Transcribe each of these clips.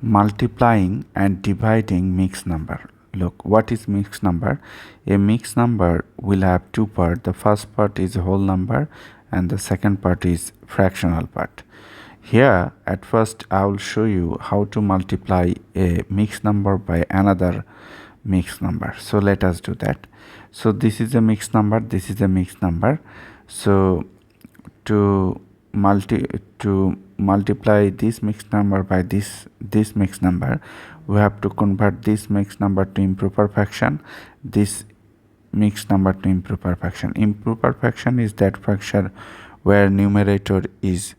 multiplying and dividing mixed number. Look, what is mixed number? A mixed number will have two parts. The first part is a whole number and the second part is fractional part. Here at first I will show you how to multiply a mixed number by another mixed number. So let us do that. So this is a mixed number, this is a mixed number. So to multiply this mixed number by this mixed number, we have to convert this mixed number to improper fraction, this mixed number to improper fraction. Improper fraction is that fraction where numerator is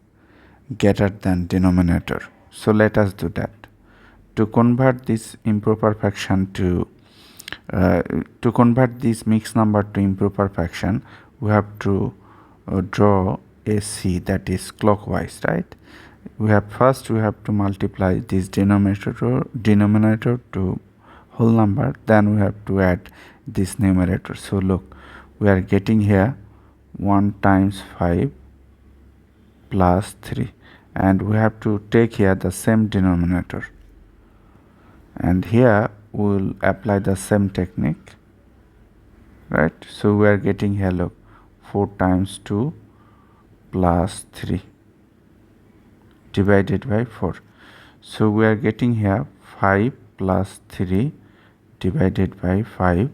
greater than denominator. So let us do that. To convert this improper fraction to convert this mixed number to improper fraction, we have to draw a C, that is clockwise, right? We have to multiply this denominator to whole number, then we have to add this numerator. So look, we are getting here 1 times 5 plus 3, and we have to take here the same denominator, and here we will apply the same technique, right? So we are getting here, look, 4 times 2 plus 3 divided by 4. So we are getting here 5 plus 3 divided by 5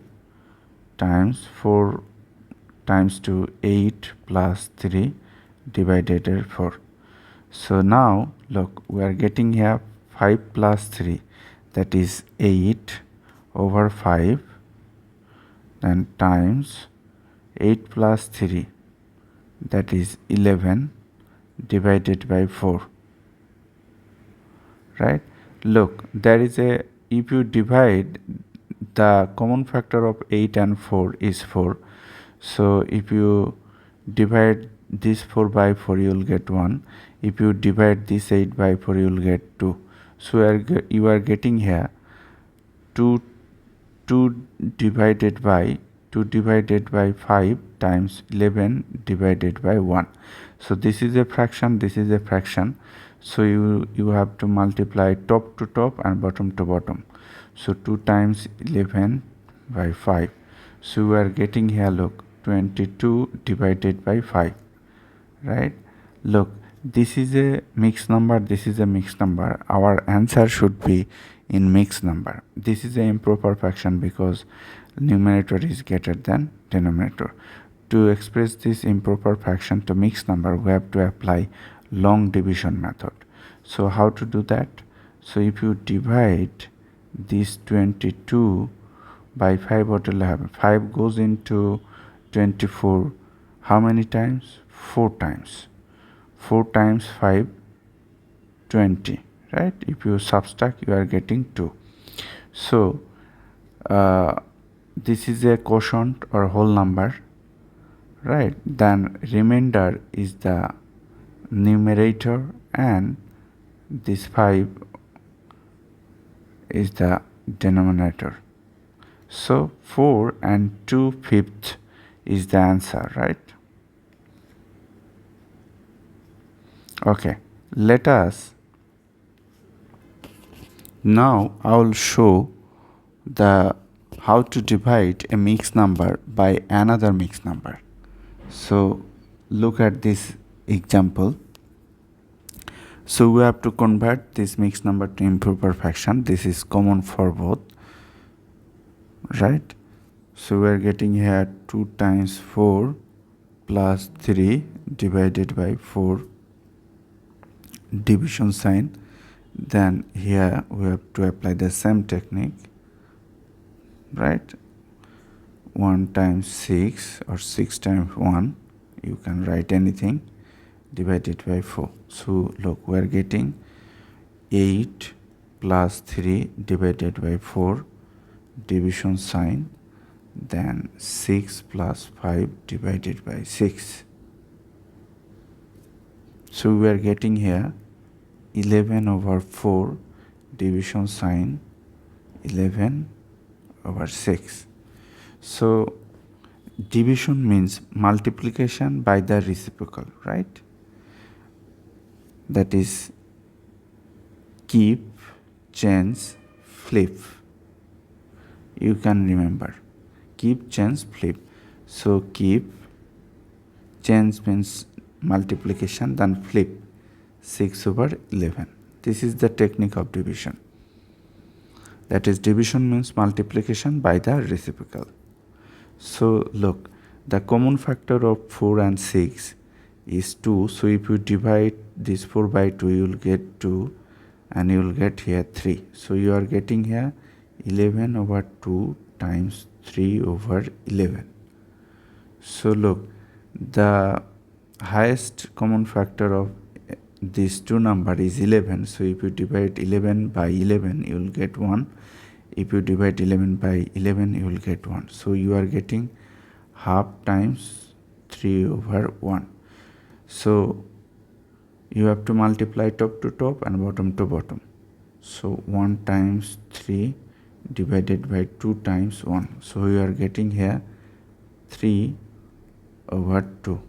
times 4 times 2, 8 plus 3 divided by 4. So now look, we are getting here 5 plus 3, that is 8 over 5, then times 8 plus 3, that is 11 divided by 4, right? Look, there is a, if you divide, the common factor of 8 and 4 is 4. So if you divide this 4 by 4, you will get 1. If you divide this 8 by 4, you will get 2. So you are getting here 2 divided by 5 times 11 divided by 1. So this is a fraction, this is a fraction. So you have to multiply top to top and bottom to bottom. So 2 times 11 by 5. So we are getting here, look, 22 divided by 5, right? Look, this is a mixed number, this is a mixed number. Our answer should be in mixed number. This is an improper fraction because numerator is greater than denominator. To express this improper fraction to mixed number, we have to apply long division method. So how to do that? So if you divide this 22 by 5, what will happen? 5 goes into 24 how many times? 4 times. 4 times 5, 20, right? If you subtract, you are getting 2. So this is a quotient or whole number, right? Then remainder is the numerator and this 5 is the denominator. So 4 and 2/5 is the answer, right? Okay, let us now, I will show the how to divide a mixed number by another mixed number. So look at this example. So we have to convert this mixed number to improper fraction. This is common for both, right? So we are getting here 2 times 4 plus 3 divided by 4, division sign. Then here we have to apply the same technique, right? 1 times 6 or 6 times 1, you can write anything, divided by 4. So look, we are getting 8 plus 3 divided by 4, division sign, then 6 plus 5 divided by 6. So we are getting here 11 over 4, division sign, 11 over 6. So division means multiplication by the reciprocal, right? That is keep change, flip. You can remember. Keep, change, flip. So keep, change means multiplication, then flip 6/11. This is the technique of division. That is, division means multiplication by the reciprocal. So look, the common factor of 4 and 6 is 2. So if you divide this 4 by 2, you will get 2 and you will get here 3. So you are getting here 11/2 times 3/11. So look, the highest common factor of these two number is 11. So if you divide 11 by 11, you will get 1. If you divide 11 by 11, you will get 1. So you are getting half times 3/1. So you have to multiply top to top and bottom to bottom. So 1 times 3 divided by 2 times 1. So you are getting here 3/2.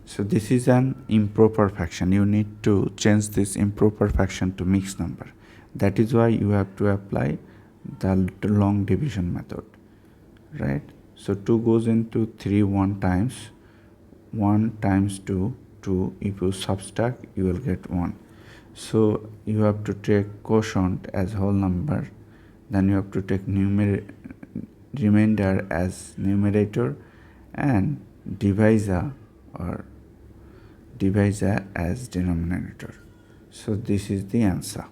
So this is an improper fraction. You need to change this improper fraction to mixed number. That is why you have to apply the long division method, right? So 2 goes into 3 1 times. 1 times 2, 2. If you subtract, you will get 1. So you have to take quotient as whole number. Then you have to take remainder as numerator and divisor as denominator. So this is the answer.